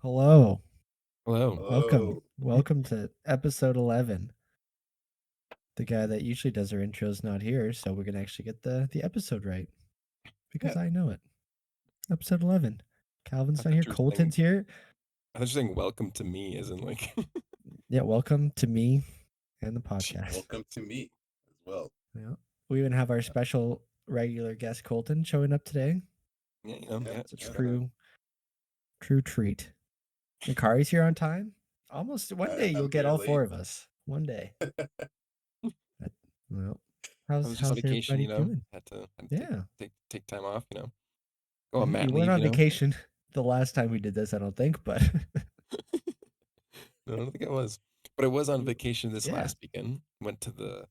Hello. Hello. Welcome. Oh, Welcome to episode 11. The guy that usually does our intros not here, so we're going to actually get the episode right because yeah. I know it. Episode 11. I Calvin's not thought here. you were saying Colton's here. I thought you were saying welcome to me as in like Yeah, welcome to me and the podcast. Welcome to me as well. Yeah. We even have our special regular guest Colton showing up today. Yeah, yeah, It's a shout out. true treat. And Khari's here on time. Almost one day you'll I'm get here all late. four of us. One day. Well, I was just on how's vacation, everybody doing? Had to Yeah. take time off, Go on mat You weren't leave, on vacation the last time we did this, I don't think, but No, I don't think I was. But I was on vacation this yeah. last weekend. Went to the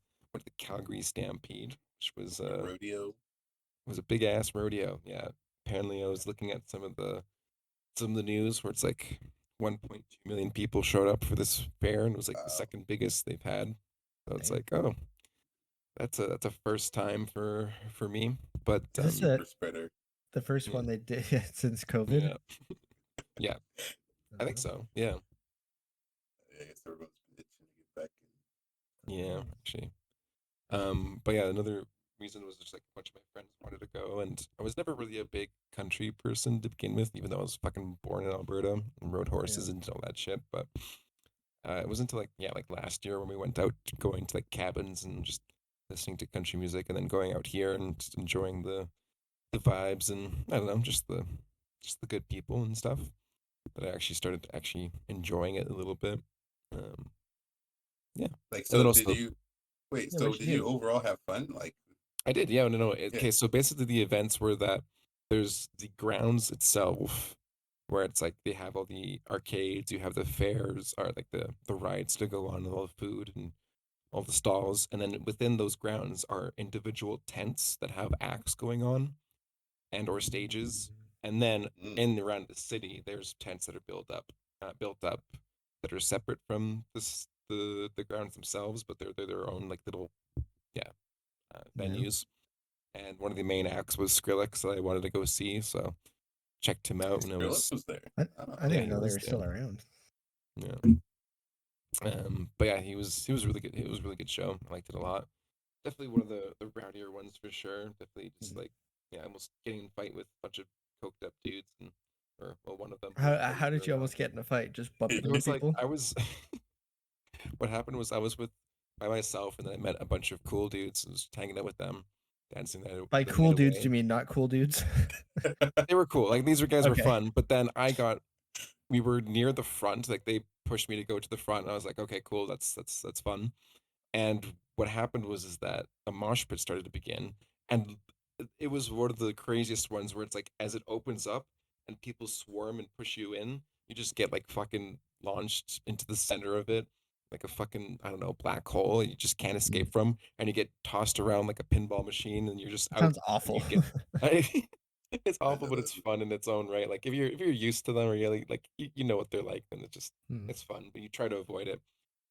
Calgary Stampede, which The rodeo. was a big ass rodeo. Yeah. Apparently I was looking at some of the news where it's like 1.2 million people showed up for this fair and it was like the Wow. second biggest they've had. So it's Damn. like, oh, that's a first time for me. But Is this Super spreader. the first yeah, one they did since COVID? yeah, yeah. I think so. Yeah, I guess everyone's been itching to get back yeah. Actually, but yeah, another reason was just like a bunch of my friends wanted to go, and I was never really a big country person to begin with, even though I was fucking born in Alberta and rode horses Yeah. and all that shit. But it was until like last year when we went out going to like cabins and just listening to country music, and then going out here and just enjoying the vibes and I don't know, just the good people and stuff that I actually started actually enjoying it a little bit. Um, yeah, Like, and then so did also you wait? Yeah, So what'd you did you do? overall have fun? Like, I did, yeah, no. yeah. Okay, so basically the events were that there's the grounds itself where it's like they have all the arcades, you have the fairs, or like the rides to go on, and all the food and all the stalls, and then within those grounds are individual tents that have acts going on and or stages, and then Mm, in around the city there's tents that are built up that are separate from the grounds themselves, but they're their own like little yeah Yeah. venues. And one of the main acts was Skrillex that I wanted to go see, so checked him out when it Skrillex was was there. Oh, I yeah didn't he know they was were there still around. yeah. But yeah, he was really good. It was a really good show. I liked it a lot. Definitely one of the rowdier ones for sure. Definitely just Mhm. like yeah, almost getting in a fight with a bunch of coked up dudes and or well one of them that was How did there you around. almost get in a fight? Just bumping It into was like people? I was what happened was I was with by myself and then I met a bunch of cool dudes and was hanging out with them, dancing By the cool night dudes, do away. you mean not cool dudes? They were cool. Like these were guys were Okay. fun, but then we were near the front, like they pushed me to go to the front and I was like, okay, cool, that's fun. And what happened was is that a mosh pit started to begin, and it was one of the craziest ones where it's like as it opens up and people swarm and push you in, you just get like fucking launched into the center of it, like a fucking I don't know black hole, you just can't escape from, and you get tossed around like a pinball machine, and you're just That out, sounds and awful. you get. It's I awful, know but it's that. fun in its own right. Like if you're used to them, or really like you know what they're like, then Hmm. it's fun, but you try to avoid it.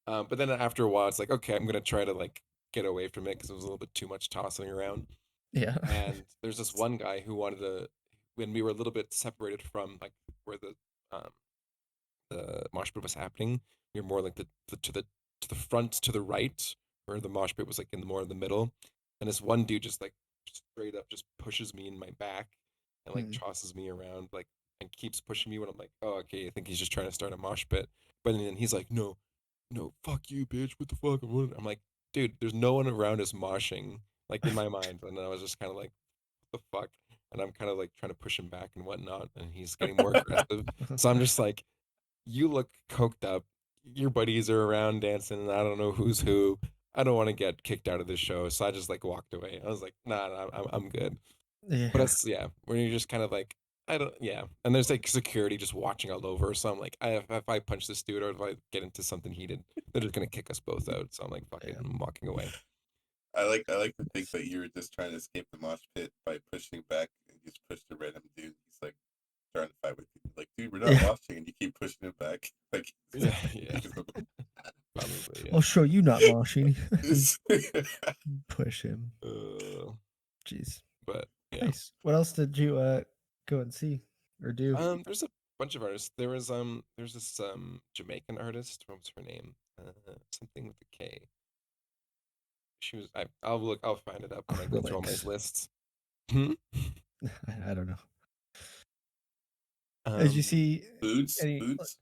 But then after a while, it's like, okay, I'm gonna try to like get away from it because it was a little bit too much tossing around. Yeah. And there's this one guy who wanted to, when we were a little bit separated from like where um the mosh pit was happening, we were more like the front to the right, where the mosh pit was like in the more in the middle. And this one dude just like straight up just pushes me in my back and like Hmm. tosses me around like and keeps pushing me when I'm like, oh okay, I think he's just trying to start a mosh pit. But then he's like, no, no, fuck you, bitch. What the fuck? I'm like, dude, there's no one around us moshing, like in my mind. And I was just kind of like, what the fuck? And I'm kind of like trying to push him back and whatnot. And he's getting more aggressive. So I'm just like, you look coked up. Your buddies are around dancing, and I don't know who's who. I don't want to get kicked out of this show. So I just like walked away. I was like, nah, I'm good. But Yeah. it's yeah, when you're just kind of like I don't yeah, and there's like security just watching all over. So I'm like, if I punch this dude or if I get into something heated, they're just gonna kick us both out. So I'm like, fuck it, Yeah. I'm walking away. I like to think that you were just trying to escape the mosh pit by pushing back and you just pushed a random dude. He's like trying to fight with you. Like, dude, we're not Yeah. moshing, and you keep pushing him back. Like, Yeah, yeah, probably I'll yeah. show you not moshing. it's- Push him. Uh, Jeez. but yeah, Nice. What else did you go and see or do? there's a bunch of artists. There's this Jamaican artist. What was her name? Something with a K. She was. I'll find it up when I go through all my Acrylics. lists. Hmm? I don't know. Did you see Foods, any foods.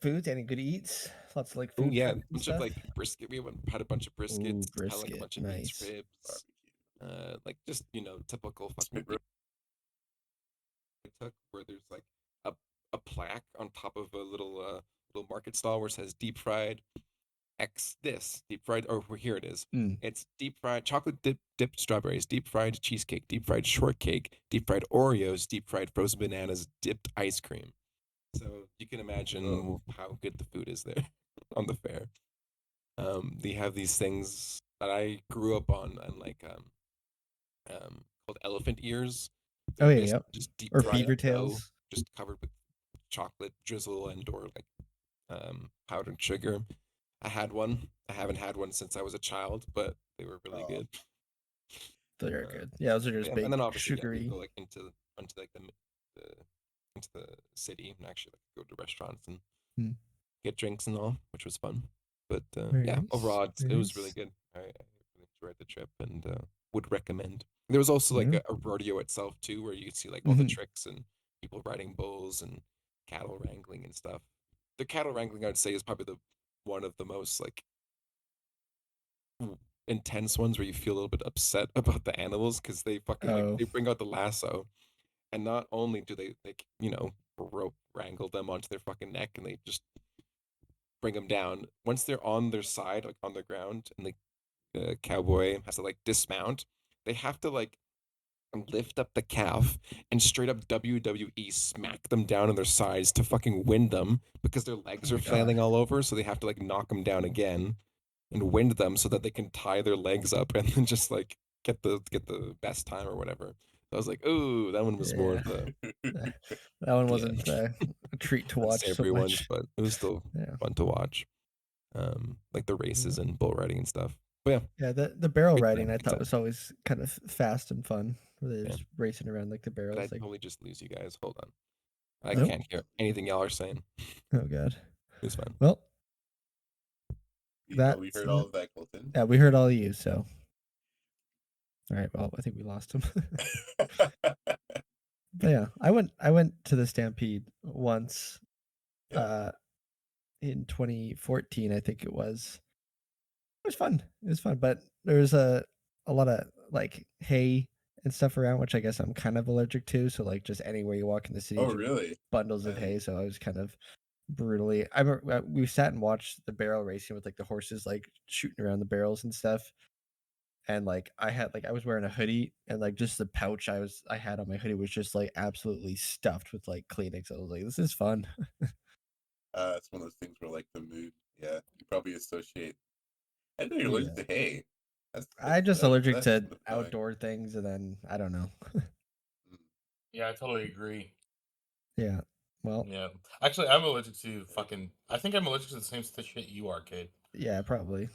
foods? Any good eats? Lots of like Oh food yeah, prep and bunch of stuff. like brisket. We had a bunch of briskets. Ooh, Had like a brisket, bunch of meats, nice. ribs. Like just typical fucking Spit roast. took where there's like a a plaque on top of a little market stall where it says deep fried X this deep fried. Oh, here it is. Mm. It's deep fried chocolate dipped strawberries, deep fried cheesecake, deep fried shortcake, deep fried Oreos, deep fried frozen bananas, dipped ice cream. So you can imagine how good the food is there on the fair. They have these things that I grew up on and like called elephant ears. Oh They're yeah, basically yep. just deep Or fried beaver dough, tails. just covered with chocolate drizzle and or like powdered sugar. I had one. I haven't had one since I was a child, but they were really Oh, good. They're Uh, good. Yeah, those are just yeah, and big, then obviously, yeah, we sugary. go like into like the into the city and actually like go to restaurants and Mm. get drinks and all, which was fun. But Very yeah, nice. overall, Very it was really nice. good. I really enjoyed the trip and would recommend. There was also like Yeah. a rodeo itself too, where you could see like all the Mhm. tricks and people riding bulls and cattle wrangling and stuff. The cattle wrangling, I'd say, is probably the one of the most like intense ones where you feel a little bit upset about the animals because they fucking like Oh, they bring out the lasso and not only do they like rope wrangle them onto their fucking neck and they just bring them down once they're on their side like on the ground and the cowboy has to like dismount. They have to like lift up the calf and straight up WWE smack them down on their sides to fucking win them because their oh legs are my god. flailing all over. So they have to like knock them down again and wind them so that they can tie their legs up and then just like get the best time or whatever. I was like, ooh, that one was more Yeah. of the Uh, That one yeah wasn't a treat to watch so unsavory ones, much. but it was still Yeah. fun to watch. Like the Yeah. races and bull riding and stuff. But yeah, Yeah, the barrel good riding time, I good thought time. was always kind of fast and fun, where they're Yeah, just racing around like the but I barrels. Like, totally just lose you guys. Hold on, I nope. can't hear anything y'all are saying. Oh god. It was fun. Well, we that's heard all of that, Kolton. yeah. We heard all of you. So, all right. Well, I think we lost him. But yeah, I went to the Stampede once, Yeah. uh, in 2014, I think it was. It was fun. It was fun, but there was a lot of like hay and stuff around, which I guess I'm kind of allergic to. So like just anywhere you walk in the city, Oh, just really? bundles of I, hay. So I was kind of brutally. I remember we sat and watched the barrel racing with like the horses like shooting around the barrels and stuff. And like I was wearing a hoodie and like just the pouch I had on my hoodie was just like absolutely stuffed with like Kleenex. I was like, this is fun. it's one of those things where like the mood. Yeah, you probably associate. I know you're allergic Yeah. to hay. I'm just allergic That's to annoying. outdoor things, and then I don't know. Mm. Yeah, I totally agree. Yeah. Well, Yeah. Actually, I'm allergic to fucking. I think I'm allergic to the same shit you are, Kate. yeah, probably.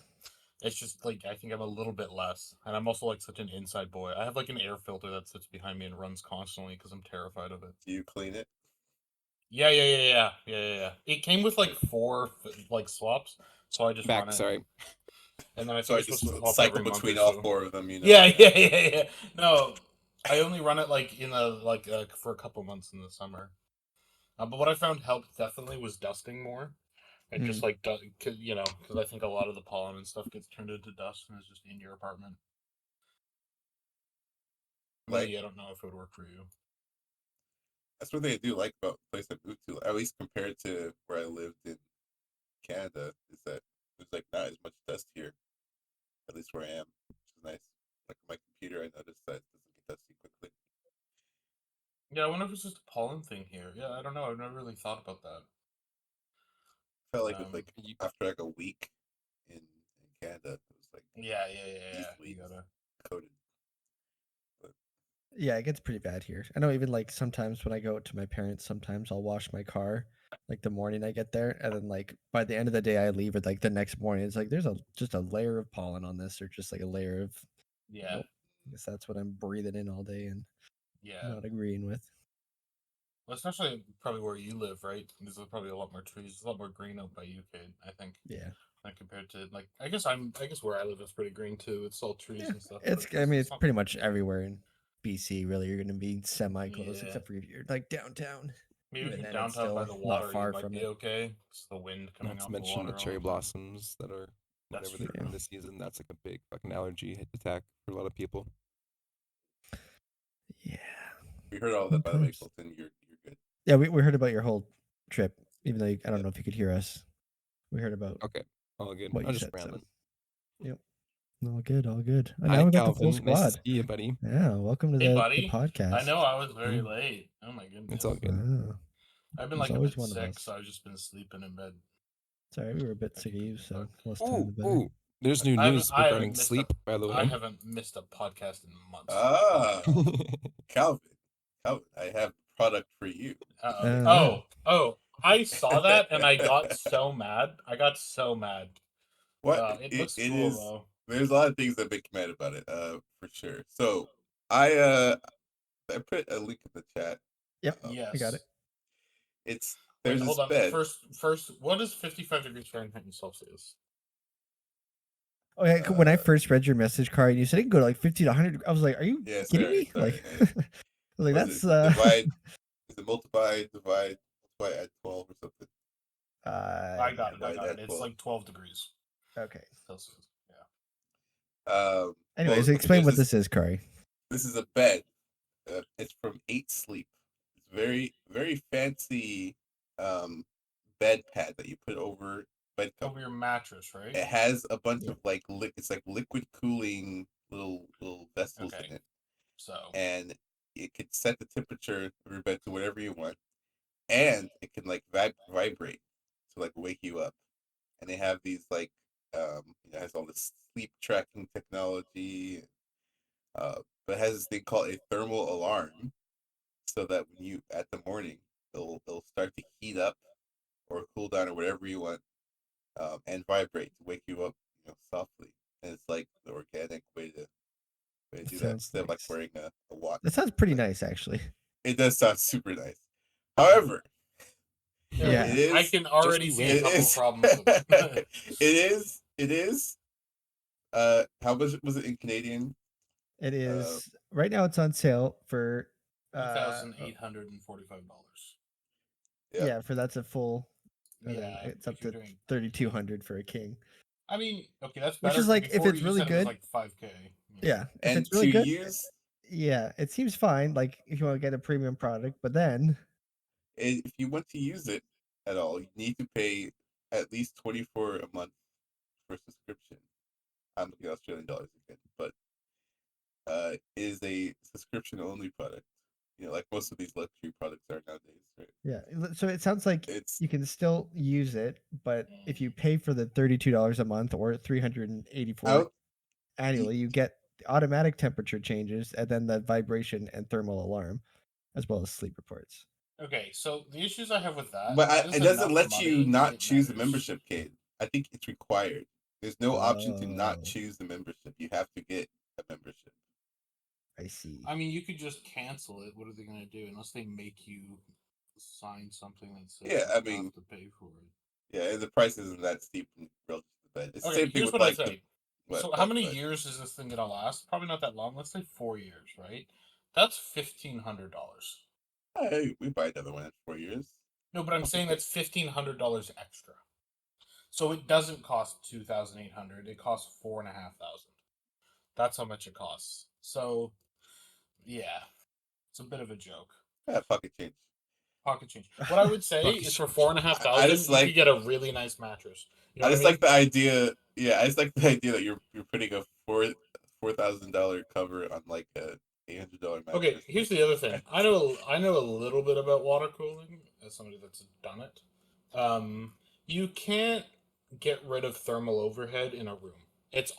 It's just like I think I'm a little bit less, and I'm also like such an inside boy. I have like an air filter that sits behind me and runs constantly because I'm terrified of it. Do you clean it? Yeah. It came with like four like swaps, so I just run Back, it, sorry. and then I So think I you're supposed just to swap cycle every month or between all so. four of them. You know. Yeah. No, I only run it like in the for a couple months in the summer. But what I found helped definitely was dusting more. And just Mm. like, because I think a lot of the pollen and stuff gets turned into dust and is just in your apartment. Like Really, I don't know if it would work for you. that's what they do like about the place I moved to. At least compared to where I lived in Canada, is that there's like not as much dust here. At least where I am, which is nice. Like my computer, I noticed that it doesn't get dusty quickly. Yeah, I wonder if it's just a pollen thing here. Yeah, I don't know. I've never really thought about that. Felt like it's Um, like after like a week in Canada, it was like yeah. easily You gotta. coated. But Yeah, it gets pretty bad here. I know even like sometimes when I go to my parents, sometimes I'll wash my car like the morning I get there, and then like by the end of the day I leave it like the next morning. It's like there's a just a layer of pollen on this, or just like a layer of Yeah, well, I guess that's what I'm breathing in all day and yeah. not agreeing with. Especially probably where you live, right? There's probably a lot more trees, a lot more green out by you, Cade, I think. Yeah. Like compared to like I guess where I live is pretty green too. It's all trees Yeah. and stuff. It's but I mean it's not- pretty much everywhere in BC. Really, you're gonna be semi-close, Yeah. except for if you're like downtown. Maybe Even if you're then, it's downtown by still the not water, you far might from be it. okay. It's the wind coming Not to off the mention the water all cherry the time. blossoms that are That's whenever they true. come in this season. That's like a big fucking allergy attack for a lot of people. Yeah. We heard all that, by the way, Sometimes. Kolton. You're good. Yeah, we heard about your whole trip, even though I don't Yep. know if you could hear us. We heard about Okay, all good. what I'm you just said. So, rambling. yep, all good, all good. And now Hi, we got the full Calvin. Nice to squad. see you, buddy. Yeah, welcome to Hey, the buddy. podcast. I know I was very Mm. late. Oh my goodness. It's all good. Wow. I've been There's like a always bit one of sick, us. so I've just been sleeping in bed. Sorry, we were a bit sick of you, so less time the better. Ooh, there's new news regarding sleep, by the I way. haven't missed a podcast in months. Ah, Calvin. Calvin, I have a product for you. I saw that and I got so mad. What It it looks cool is? though. There's a lot of things that make me mad about it. For sure. So I put a link in the chat. Yep, Yes. I got it. It's Wait, there's hold this on. bed. First, what is 55 degrees Fahrenheit in Celsius? Oh yeah, when I first read your message, Khari, you said it can go to like 50 to 100. I was like, "Are you Yeah, kidding sorry, me?" sorry, Like, I- I was like, what "That's is it? Divide. Is it multiply, add 12 or something? I got divide it. that It's 12. like 12 degrees okay." Celsius. Yeah. Anyways, Well, explain there's what this is, Khari. This is a bed. It's from 8 Sleep. It's very, very fancy bed pad that you put over bed cover. Over your mattress, right? It has a bunch Yep. of like it's like liquid cooling little vessels Okay. in it, So and it could set the temperature of your bed to whatever you want, and it can like vibrate to like wake you up. And they have these like it has all this sleep tracking technology, but it has this thing called a thermal alarm, so that when you at the morning it'll start to heat up or cool down or whatever you want, and vibrate to wake you up, softly. And it's like the organic way to That do that sounds instead of like nice. wearing a watch. That sounds pretty Like, nice, actually. it does sound super nice. However, Yeah. it is. I can already Just see wait. a couple problems with it. It is. How much was it in Canadian? It is right now. It's on sale for $1,845. Yeah. for that's a full. And then Yeah, it's if up you're to doing 3,200 for a king. I mean, okay, that's Which better. is like, if Before it's you really said it was good- like 5K. Yeah, if And it's really to good, use, yeah, it seems fine. Like if you want to get a premium product, but then if you want to use it at all, you need to pay at least 24 a month for subscription. I'm looking at Australian dollars again, but is a subscription only product. Like most of these luxury products are nowadays, right? yeah. So it sounds like It's you can still use it, but if you pay for the $32 a month or 384 out. annually, you get the automatic temperature changes and then the vibration and thermal alarm, as well as sleep reports. Okay, so the issues I have with that, But that is it doesn't enough let you money, not it choose the matters. membership, Kate. I think it's required. There's no option to not Oh. choose the membership. You have to get a membership. I see. I mean, you could just cancel it. What are they going to do unless they make you sign something that says Yeah, you I mean, have to pay for it? Yeah, and the price isn't that steep relative to the bed. It's the Okay, same thing here's with what I like say. what, So, how what, many what? years is this thing going to last? Probably not that long. Let's say 4 years, right? That's $1,500. Hey, we buy another one in 4 years. No, but I'm saying that's $1,500 extra. So it doesn't cost $2,800. It costs $4,500. That's how much it costs. So, yeah, it's a bit of a joke. Yeah, pocket change. Pocket change. What I would say Pocket is for change. $4,500, just you like- could get a really nice mattress. You know I what just I mean? like the idea. Yeah, I just like the idea that you're putting a $4,000 cover on like a $800 mattress. Okay, here's the other thing. I know a little bit about water cooling as somebody that's done it. You can't get rid of thermal overhead in a room. It's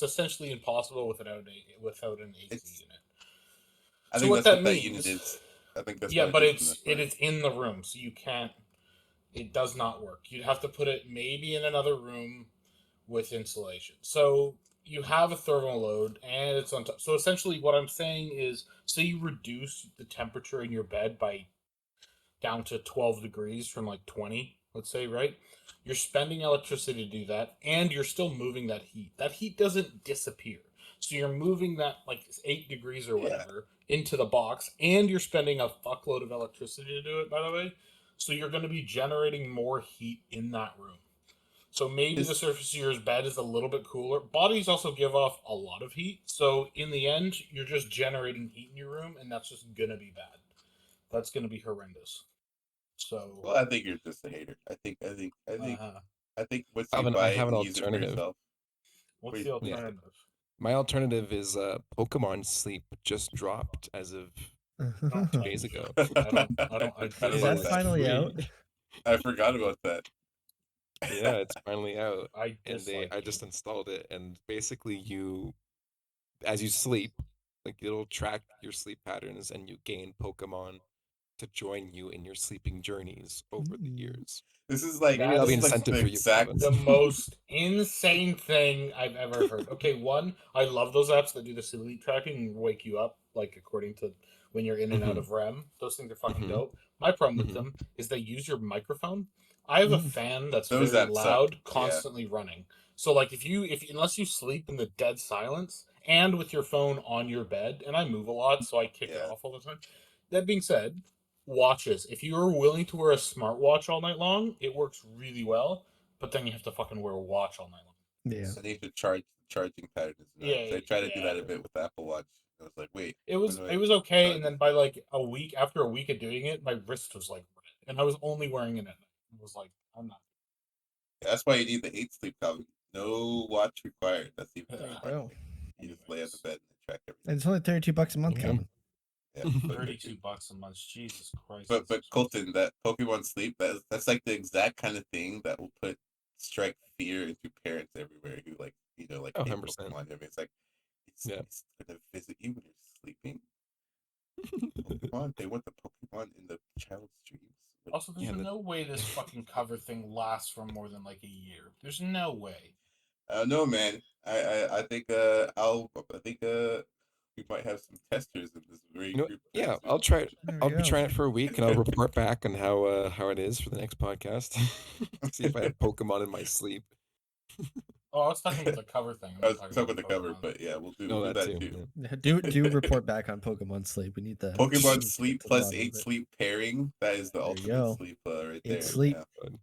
essentially impossible without an AC It's- unit. I So think what that's that what that means? unit is. I think that's Yeah, what but it is it is in the room, so you can't. It does not work. You'd have to put it maybe in another room with insulation. So you have a thermal load, and it's on top. So essentially, what I'm saying is, so you reduce the temperature in your bed by down to 12 degrees from like 20, let's say, right? You're spending electricity to do that, and you're still moving that heat. That heat doesn't disappear. So you're moving that like 8 degrees or Yeah. whatever into the box, and you're spending a fuckload of electricity to do it, by the way. So you're going to be generating more heat in that room. So maybe the Is surface of your bed is a little bit cooler. Bodies also give off a lot of heat. So in the end, you're just generating heat in your room, and that's just going to be bad. That's going to be horrendous. So, well, I think you're just a hater. uh, I think once you Alvin, I buy it have an and use it for alternative. yourself, what's wait, the Yeah. alternative? My alternative is Pokemon Sleep just dropped as of Don't 2 touch days me. ago. I forgot Is about that It's that. finally free. out? I forgot about that. Yeah, it's finally out. I And dislike I you. just installed it, and basically as you sleep, like it'll track your sleep patterns and you gain Pokemon to join you in your sleeping journeys over the years. This is like Maybe that'll be this is That's like incentive the for you, exact. Calvin. the most insane thing I've ever heard. Okay, one, I love those apps that do the sleep tracking and wake you up, like according to when you're in and out Mhm. of REM. Those things are fucking Mhm. dope. My problem with Mhm. them is they use your microphone. I have a fan that's Those very apps suck. loud, Yeah, constantly running. So like if unless you sleep in the dead silence and with your phone on your bed, and I move a lot, so I kick it yeah. off all the time. That being said, watches. If you are willing to wear a smartwatch all night long, it works really well. But then you have to fucking wear a watch all night long. Yeah. I need to charge charging pattern is annoying. Yeah, So I try to do that a yeah. bit with the Apple Watch. I was like, wait, It when was do it I was okay, charge and it? then by like a week, after a week of doing it, my wrist was like red, and I was only wearing it at night. It was like, I'm not. That's why you need the 8 sleep cover. No watch required. That's even the There you smart go. thing. You just lay on the Anyways, bed and track And everything. it's only $32 a month, Yeah. Calvin. Yeah, so 32 bucks a month. Jesus Christ. but that's Colton, that Pokemon Sleep, that's like the exact kind of thing that will strike fear into parents everywhere who like like Oh, hate 100%. Pokemon. I mean, it's like Yeah. it's gonna visit you when you're sleeping. Pokemon, they want the Pokemon in the child's dreams. Like, Also, there's Yeah, no way this fucking cover thing lasts for more than like a year. There's no way. I don't know, man. I think we might have some testers in this very group very yeah, soon. I'll try it. There I'll we be go. trying it for a week and I'll report back on how it is for the next podcast. See if I have Pokemon in my sleep. Oh, I was talking about the cover thing. I'm I not was talking talking about about the cover, Pokemon. but yeah, we'll No, do that that too. too. Yeah. Do report back on Pokemon Sleep. We need to Pokemon get Sleep to the plus bottom of it. sleep pairing. That is the There you ultimate go. sleep right 8 there. sleep. Yeah. Good.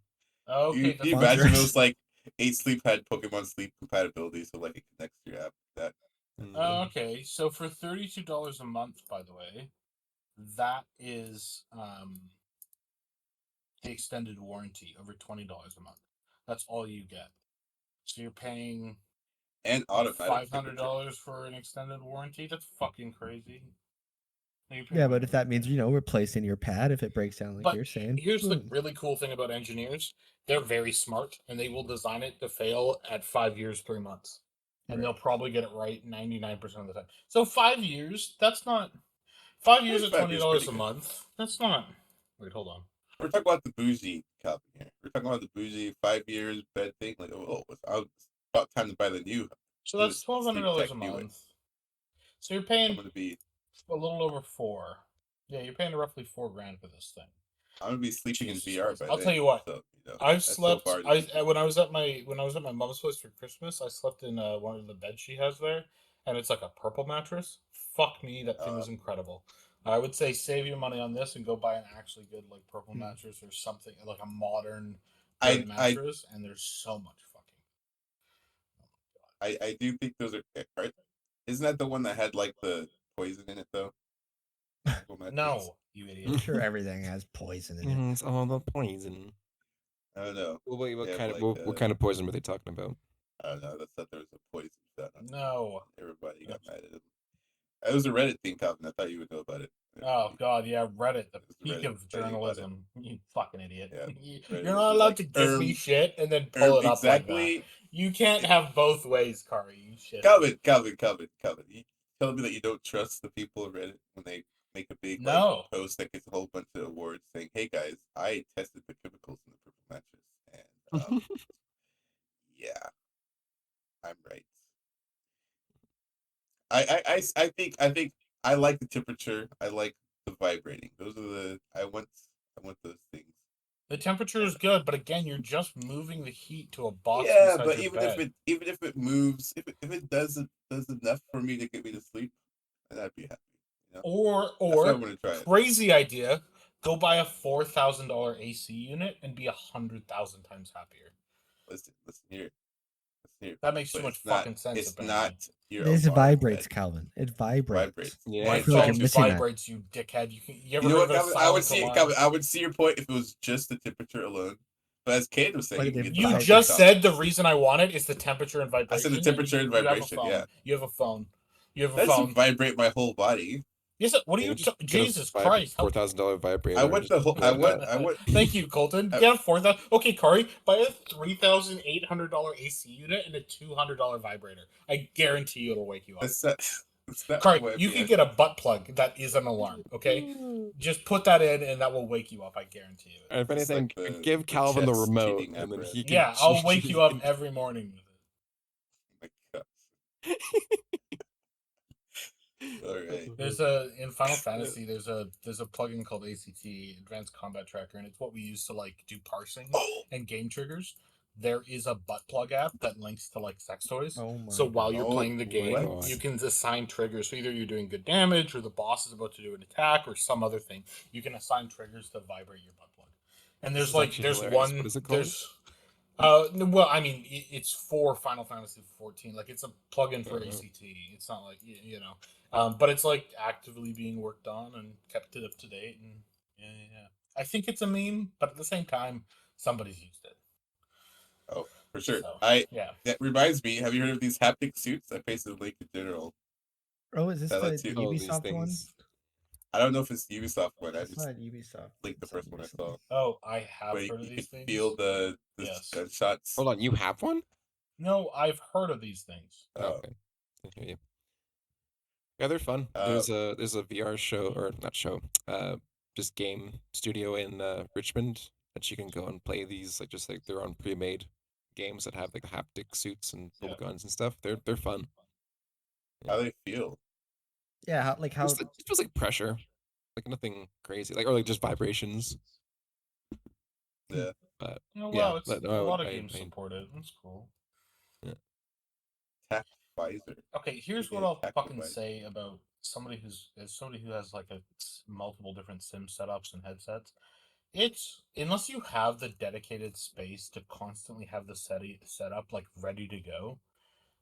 Okay, Can you that's Sponsor imagine us. those like 8 sleep had Pokemon Sleep compatibility, so like it connects to your app. That Mm. okay. So for $32 a month, by the way, that is the extended warranty over $20 a month. That's all you get. So you're paying and what, automatic temperature. $500 for an extended warranty? That's fucking crazy. You're paying Yeah, way but if more that than means, replacing your pad if it breaks down like But you're saying. here's the really cool thing about engineers: they're very smart, and they will design it to fail at 5 years, 3 months, and they'll Right. probably get it right 99% of the time. So 5 years, that's not 5 years at 5 twenty years dollars pretty a good. month. That's not. Wait, hold on. We're talking about the bougie Calvin here. We're talking about the bougie 5 years bed thing. Like, it's about time to buy the So that's newest twelve hundred sleep dollars tech a do it. month. So you're I'm paying gonna be a little over four. Yeah, you're paying roughly $4,000 for this thing. I'm gonna be sleeping in Jesus VR Christ! by I'll tell then. you what. So I've that's so slept. far in the I future. when I was at my mom's place for Christmas. I slept in one of the beds she has there, and it's like a purple mattress. Fuck me, that thing Uh, was incredible. I would say save your money on this and go buy an actually good like purple Hmm. mattress or something like a modern good I mattress. And there's so much fucking. I do think those are. Isn't that the one that had like the poison in it though? Purple mattress. No, you idiot. I'm sure everything has poison in it. It's all the poison. I don't know. Well, wait, They have like what kind of poison were they talking about? I don't know. That's that there was a poison found on it. No. Everybody got mad at him. It was a Reddit thing, Calvin. I thought you would know about it. Oh God, yeah, Reddit, the It was peak Reddit of fighting about it. journalism. You fucking idiot. Yeah, You're Reddit was not just allowed like to give me shit and then pull it up like that. exactly. You can't have both ways, Khari. You shit. Calvin. You telling me that you don't trust the people of Reddit when they make a big like No. post that gets a whole bunch of awards saying, "Hey guys, I tested the chemicals in the purple mattress, and yeah, I'm right." I think I like the temperature. I like the vibrating. Those are the I once I want those things. The temperature is good, but again, you're just moving the heat to a box Yeah, inside but your even bed. if it moves, if it does enough for me to get me to sleep, then I'd be happy. You know? Or That's why I'm gonna try it. crazy idea, go buy a $4,000 AC unit and be 100,000 times happier. Listen here. That makes too But much it's not. fucking sense. It's Apparently, not your This alarm vibrates, bed. Calvin. It vibrates. Vibrates. Yeah, my I feel like phone you're missing that. vibrates. You dickhead. You ever You know heard what, of a Calvin? I would silent see it, alarm? Calvin. I would see your point if it was just the temperature alone. But as Kate was saying, But you can it get the You hot just stuff. said the reason I want it is the temperature and vibration. I said the temperature and vibration. You have a phone. Yeah, You have a phone. You have a that doesn't phone. vibrate my whole body. Yes. What are you? just get a Jesus Christ! How $4,000 vibrator. I and want just the whole. put I it want. on. I want. Thank you, Kolton. I- Get a $4,000. Okay, Khari, buy a $3,800 AC unit and a $200 vibrator. I guarantee you it'll wake you up. That's not. That's not Khari, what you I can mean. get a butt plug that is an alarm. Okay, just put that in and that will wake you up. I guarantee you. And if It's anything, like give Calvin the chess remote, cheating and then apparatus. he can. Yeah, I'll wake he you up can- every morning with it. Oh my gosh. All right. There's in Final Fantasy there's a plugin called ACT, Advanced Combat Tracker, and it's what we use to like do parsing Oh, and game triggers. There is a butt plug app that links to like sex toys. Oh my So while you're God. playing the Oh my game, God. you can assign triggers. So either you're doing good damage, or the boss is about to do an attack, or some other thing. You can assign triggers to vibrate your butt plug. And This there's is like actually there's hilarious. one What is it called? there's no, well, I mean, it's for Final Fantasy 14. Like, it's a plugin for Uh-huh. ACT. It's not like you know, but it's like actively being worked on and kept it up to date. And yeah. I think it's a meme, but at the same time, somebody's used it. oh, for sure. So, yeah. That reminds me. Have you heard of these haptic suits? I pasted a link in general. Oh, is this That the lets you- Oh, these Ubisoft one? things. I don't know if it's the Ubisoft one. I It's just not Ubisoft. linked the It's first one I recently. saw. Oh, I have Where heard of you these can things. feel the Yes. gunshots. Hold on, you have one? No, I've heard of these things. Oh, Okay, I hear you. Yeah, they're fun. There's a VR show, or not show, just game studio in Richmond that you can go and play these like their own pre-made games that have like the haptic suits and pull Yeah. guns and stuff. They're fun. how they feel. Yeah, how It feels like pressure, like nothing crazy, like or like just vibrations. Yeah. But Oh, yeah, wow, it's but a no, lot of I- games I- support it. That's cool. Tact visor. Okay, here's You what get I'll tactile fucking visor. say about somebody who has like multiple different sim setups and headsets. It's unless you have the dedicated space to constantly have the setup like ready to go,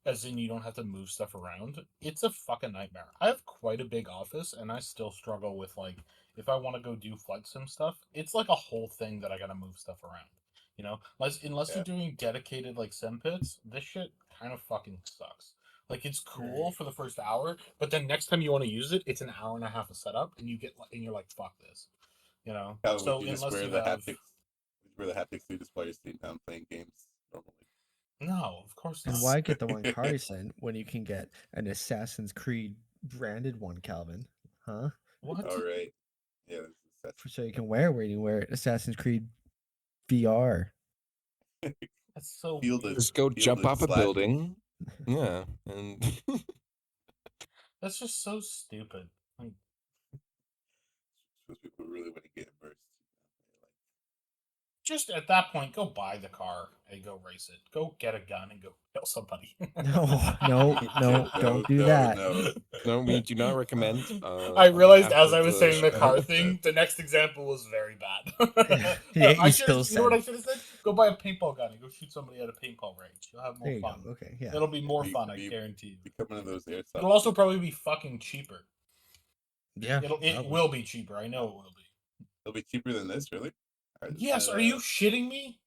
as in you don't have to move stuff around. It's a fucking nightmare. I have quite a big office, and I still struggle with like if I want to go do flight sim stuff. It's like a whole thing that I gotta move stuff around. You know, unless Yeah. you're doing dedicated like sim pits, this shit kind of fucking sucks. Like it's cool for the first hour, but then next time you want to use it, it's an hour and a half of setup, and you're like, fuck this. You know. How So would you just unless wear you the have haptics? Would you wear the haptic suit just while you're sitting down playing games normally? no, of course not. and why get the one Khari sent when you can get an Assassin's Creed branded one, Calvin? Huh? What? All right. Yeah. That's So you can wear where you wear Assassin's Creed VR. That's so Feel weird. the- just go Feel jump the off a slap. building. Yeah, and That's just so stupid. Like, Those people really want to get immersed. just at that point, go buy the car and go race it. Go get a gun and go kill somebody. No, don't do that. No. no, we do not recommend. I on realized behalf as I of was saying the I car understand. thing, the next example was very bad. Yeah, I you should've- still you know what I said- should have said? Go buy a paintball gun and go shoot somebody at a paintball range. You'll have more There you fun. go. Okay, yeah. It'll be more Be- fun, I be- guarantee you. Become one of those airsoft. It'll also kids. probably be fucking cheaper. Yeah. It probably. will be cheaper. I know it will be. It'll be cheaper than this, really? Yes, are you shitting me?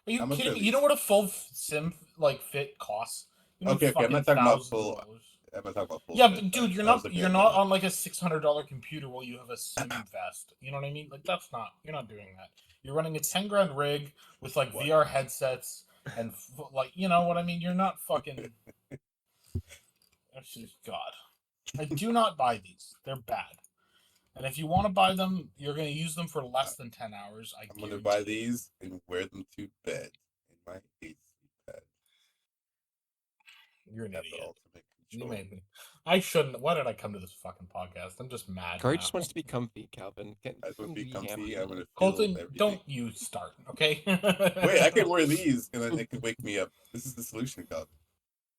Are you How much kidding are me? You know these? what a full sim like fit costs? You know, Okay, I'm not fucking talking about thousands of full. dollars. I'm not talking about full. Yeah, set, but dude, I you're was not looking you're at not the- on like a $600 computer while you have a sim vest. You know what I mean? Like that's not you're not doing that. You're running a 10 grand rig with like What? VR headsets and like you know what I mean. You're not fucking. God, I do not buy these. They're bad. And if you want to buy them, you're going to use them for less than 10 hours. I'm gonna buy these and wear them to bed in my AC pad. You're an Have the idiot. ultimate You control. made me. I shouldn't. Why did I come to this fucking podcast? I'm just mad Khari now. just wants to be comfy, Calvin. I just want to be comfy. hammered. I'm gonna feel Colton, everything. don't you start, okay? Wait, I can wear these, and then it can wake me up. This is the solution, Calvin.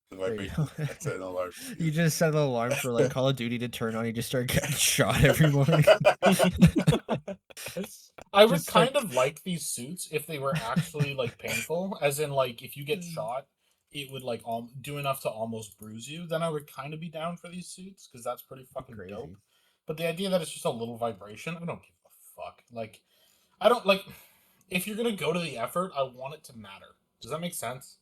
The There you vibration. go. I set an alarm. You just set an alarm for like Call of Duty to turn on. You just start getting shot every morning. I would Just start- kind of like these suits if they were actually like painful, as in like if you get shot, it would like do enough to almost bruise you. Then I would kind of be down for these suits because that's pretty fucking Crazy. dope. But the idea that it's just a little vibration, I don't give a fuck. Like, I don't like if you're gonna go to the effort, I want it to matter. Does that make sense?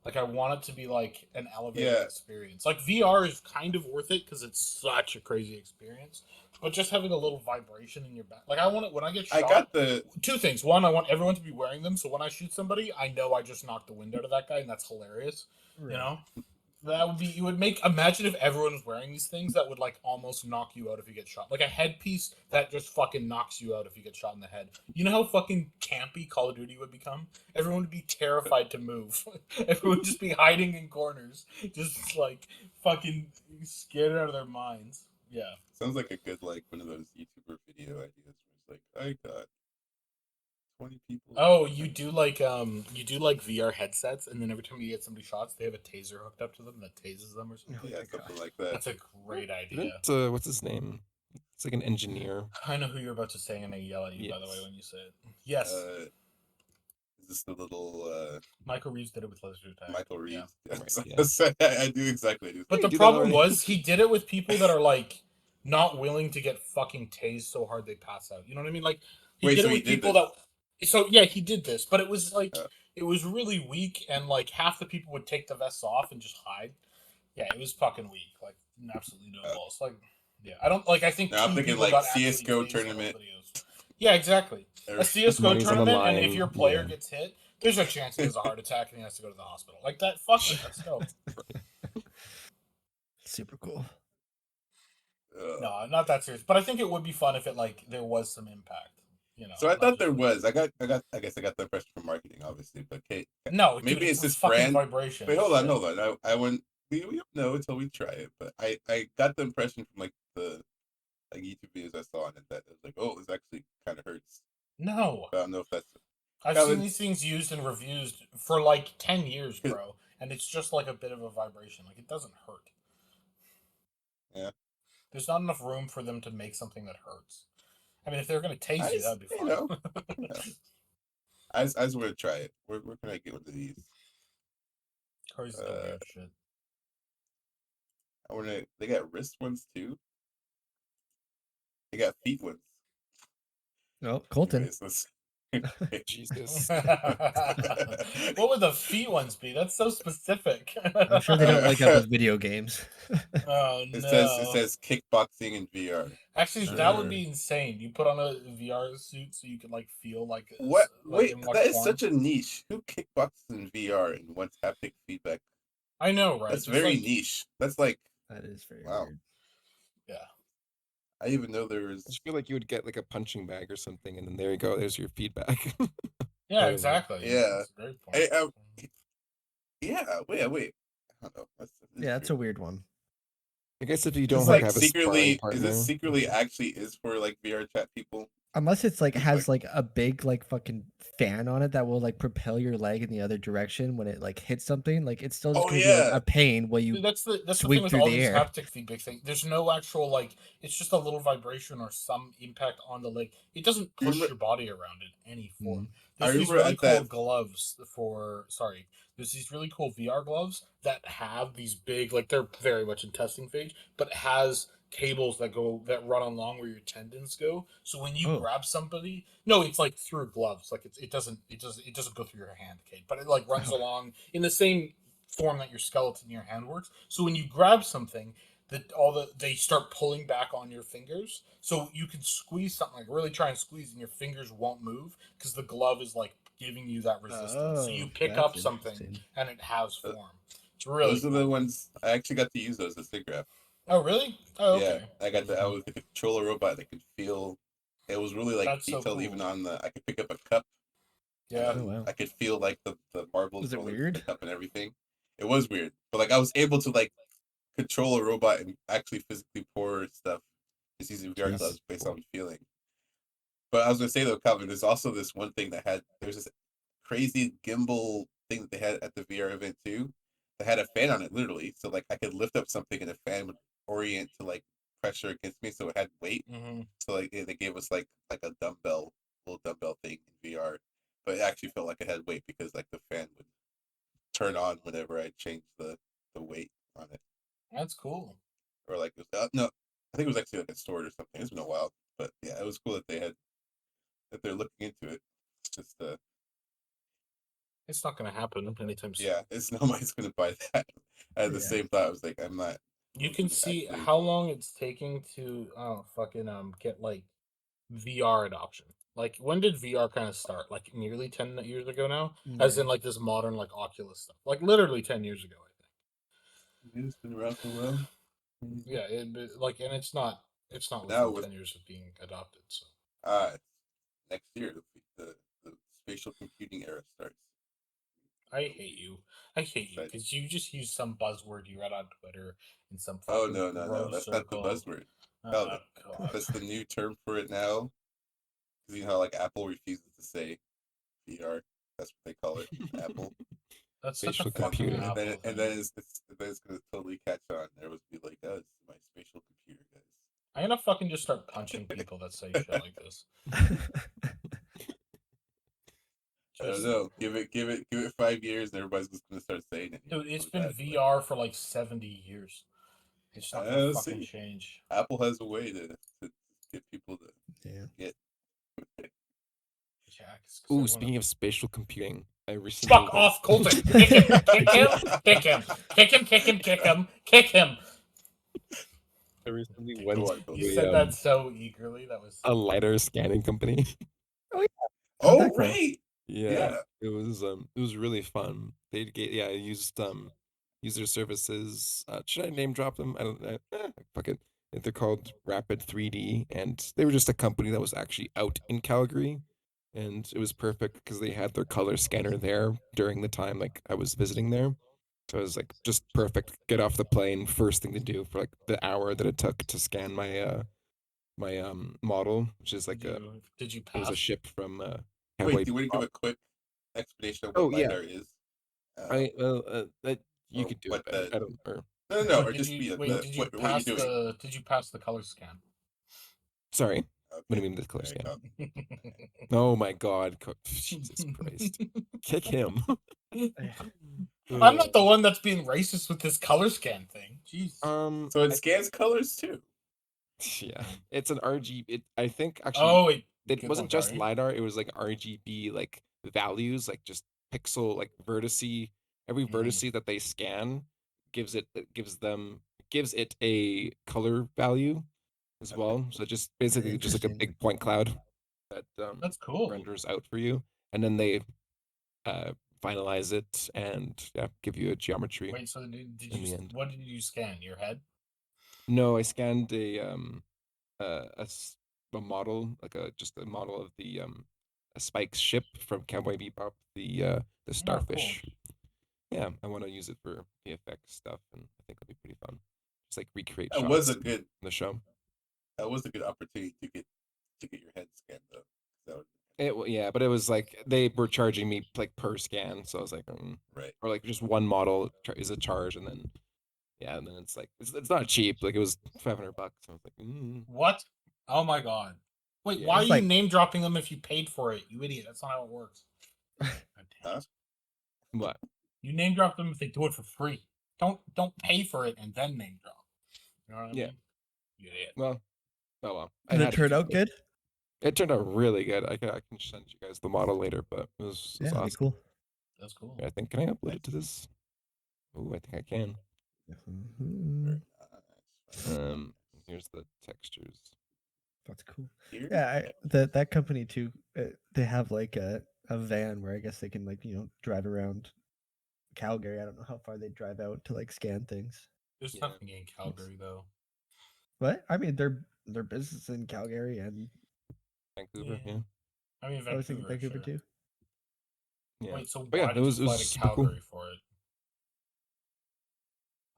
Like, I want it to be like an elevated Yeah. experience. Like VR is kind of worth it because it's such a crazy experience. But just having a little vibration in your back, like I want it when I get shot. I got the. Two things. One, I want everyone to be wearing them, so when I shoot somebody, I know I just knocked the wind out of that guy, and that's hilarious. Right. You know, that would be. You would make. Imagine if everyone was wearing these things. That would like almost knock you out if you get shot. Like a headpiece that just fucking knocks you out if you get shot in the head. You know how fucking campy Call of Duty would become? Everyone would be terrified to move. Everyone would just be hiding in corners, just like fucking scared out of their minds. Yeah. Sounds like a good like one of those YouTuber video ideas where it's like I got 20 people. Oh, you do like VR headsets, and then every time you get somebody shots, they have a taser hooked up to them that tases them or something. Oh Yeah, my something God. like that. That's a great idea. Didn't, what's his name? It's like an engineer. I know who you're about to say, and I yell at you by the way Yes. when you say it. Yes, Is this the little Michael Reeves did it with Laser Tag. Michael Yeah. Reeves? Right, yeah. I do exactly. Do But You the do that problem already? was he did it with people that are like not willing to get fucking tased so hard they pass out. You know what I mean? Like he Wait, did so it he with did people this? that. So yeah, he did this, but it was like Oh. it was really weak, and like half the people would take the vests off and just hide. Yeah, it was fucking weak. Like absolutely no Oh. balls. Like yeah, I don't like. I think Now I'm two thinking people like got actually CS:GO tased in those tournament. videos. Yeah, exactly. A CS:GO Money's on the tournament, and if line, your player yeah. gets hit, there's a chance he has a heart attack and he has to go to the hospital. Like that. Fuck it. Let's go. Super cool. No, not that serious. But I think it would be fun if it like there was some impact. You know. So I not thought just, there like- was. I guess I got the impression from marketing, obviously. But Kate, No, maybe dude, it's a this fucking brand. vibration. Wait, hold on. I went. We don't know until we try it. But I got the impression from like the like YouTube videos I saw on it that it was like, oh, this actually kind of hurts. No, But I don't know if that's. I've Calvin- seen these things used and reviews for like 10 years, bro, and it's just like a bit of a vibration. Like it doesn't hurt. Yeah. There's not enough room for them to make something that hurts. I mean, if they're gonna tase you, that'd be You fine. know. I just want to try it. Where can I get one of these? Khari's the weird shit. I want to. They got wrist ones too. They got feet ones. Oh, Kolton. Anyways, let's- Jesus. What would the feet ones be? That's so specific. I'm sure they don't link up with video games. Oh no! It says kickboxing in VR. Actually, that would Sure. be insane. You put on a VR suit so you could like feel like What? like, Wait, and watch that is porn. such a niche. Who kickboxes in VR and wants haptic feedback? I know, right? That's There's, very like- niche. That's like That is very Wow. weird. Yeah. I didn't even know there was. I just feel like you would get like a punching bag or something, and then there you go. There's your feedback. Yeah, don't know. exactly. Yeah. That's a great point. Yeah. Wait. I don't know. Yeah, that's a weird one. I guess if you It's don't like have a secretly. sparring Is partner. it secretly actually is for like VR chat people? Unless it's like It's has like a big like fucking fan on it that will like propel your leg in the other direction when it like hits something. Like it's still just Oh, gonna be like yeah. a pain while you Dude, that's the sweep thing with through all the these air. haptic feedback thing. There's no actual like it's just a little vibration or some impact on the leg. It doesn't push Remember- your body around in any form. I There's these remember really at cool that- gloves for there's these really cool VR gloves that have these big like they're very much in testing phase, but it has cables that run along where your tendons go. So when you Oh. grab somebody, no, it's like through gloves. Like it doesn't go through your hand, Kate, but it like runs along in the same form that your skeleton in your hand works. So when you grab something, they start pulling back on your fingers, so you can squeeze something like really try and squeeze, and your fingers won't move because the glove is like giving you that resistance. So you Oh, pick that's up something interesting. and it has form. It's really Those are the ones I actually got to use those as SIGGRAPH. Oh really? Oh okay. Yeah, I was the controller robot that could feel. It was really like That's so detailed cool. even on the. I could pick up a cup. Yeah. and Oh, wow. I could feel like the marbles Was it going through weird? the cup and everything. It was weird, but like I was able to like control a robot and actually physically pour stuff just using VR Jeez. gloves based on feeling. But I was gonna say though, Calvin, there's also this one thing there's this crazy gimbal thing that they had at the VR event too. That had a fan on it literally, so like I could lift up something and the fan would orient to like pressure against me, so it had weight. Mm-hmm. So like they gave us like a little dumbbell thing in VR, but it actually felt like it had weight because like the fan would turn on whenever I changed the weight on it. That's cool. Or like no, I think it was actually like a store or something. It's been a while, but yeah, it was cool that they're looking into it. It's just It's not going to happen anytime soon. yeah, it's nobody's gonna buy that. I had the Yeah. same thought. I was like, I'm not. You can see actually, how long it's taking to get like VR adoption. Like when did VR kind of start? Like nearly 10 years ago now, as in Yeah. like this modern like Oculus stuff. Like literally 10 years ago, I think. it's been around for a while. Yeah, like, and it's not Now within with 10 years of being adopted. So uh next year the spatial computing era starts. I hate you. I hate you Exciting. because you just use some buzzword you read on Twitter in some Oh fucking no, bro that's not the circle. buzzword. Oh Calvin, god. that's the new term for it now. Because you know how like Apple refuses to say VR. That's what they call it. Apple. That's such a Spatial fucking computing. Apple And thing. then it's gonna totally catch on. There was be like, oh, this is my spatial computer, guys. I'm gonna fucking just start punching people that say shit like this. I don't Just, know. Give it 5 years, and everybody's just gonna start saying it. dude, it's Really been bad, but VR for like 70 years. It's not gonna let's fucking see. change. Apple has a way to get people to Yeah. get. Yeah, 'cause Ooh, everyone- speaking of spatial computing, I recently Fuck went. off, Kolton! Kick him! Kick him! Kick him! Kick him! Kick him! Kick him! Kick him! I recently went Go on, to You Colton. said that so eagerly. That was a lidar scanning company. Oh yeah. How'd Oh that go? right, Yeah, it was really fun. They get I used user services. Should I name drop them? I don't fuck it. They're called Rapid 3D, and they were just a company that was actually out in Calgary, and it was perfect because they had their color scanner there during the time like I was visiting there. So it was like just perfect. Get off the plane, first thing to do for like the hour that it took to scan my model, which is like did you it was a pass? ship from Wait, Cowboy do you want to give Bebop. a quick explanation of what Oh yeah, lidar is? I that you Or could do what it better. the I don't. Or no, Wait, or just be wait, did you what pass you're doing. did you pass the color scan? sorry. What do Okay, you mean the color there you scan? go. Oh my God, Jesus Christ! Kick him. I'm not the one that's being racist with this color scan thing. Jeez. So it scans colors too. Yeah, it's an RGB. I think actually Oh wait, it good wasn't one, just Khari. lidar. It was like RGB like values, like just pixel like vertice. Every vertice that they scan gives it a color value as Okay. well. So just basically just like a Interesting. big point cloud that That's cool. renders out for you, and then they uh, finalize it and yeah, give you a geometry Wait, so did in you the end. what did you scan? Your head? No, I scanned a model, like a just a model of the a Spike's ship from Cowboy Bebop, the Oh, cool. starfish. Yeah, I want to use it for VFX stuff, and I think it'll be pretty fun. Just like recreate That was shots a in good the show. opportunity to get your head scanned though. So Yeah, but it was like they were charging me like per scan, so I was like, right. or like just one model is a charge, and then yeah, and then it's like it's not cheap. Like it was $500. I was like, What? Oh my god. Wait, Yeah. why are It's you like- name dropping them if you paid for it? You idiot. That's not how it works. God damn Huh? it. what? You name drop them if they do it for free. Don't pay for it and then name drop. You know what I Yeah. mean? You idiot. Well, oh well. I Did it had to turn do out good? It turned out really good. I can send you guys the model later, but it was Yeah, that'd be awesome. cool. That's cool. I think can I upload it to this? Oh, I think I can. Mhm. Very nice. Here's the textures. That's cool. Here? Yeah, that company too. They have like a van where I guess they can like drive around Calgary. I don't know how far they drive out to like scan things. There's Yeah. nothing in Calgary though. But I mean, their business in Calgary and Vancouver, Yeah. yeah. I mean I was thinking Vancouver, Vancouver sure. too. Yeah. Wait, so But yeah, why it did was you fly to super cool. Calgary for it?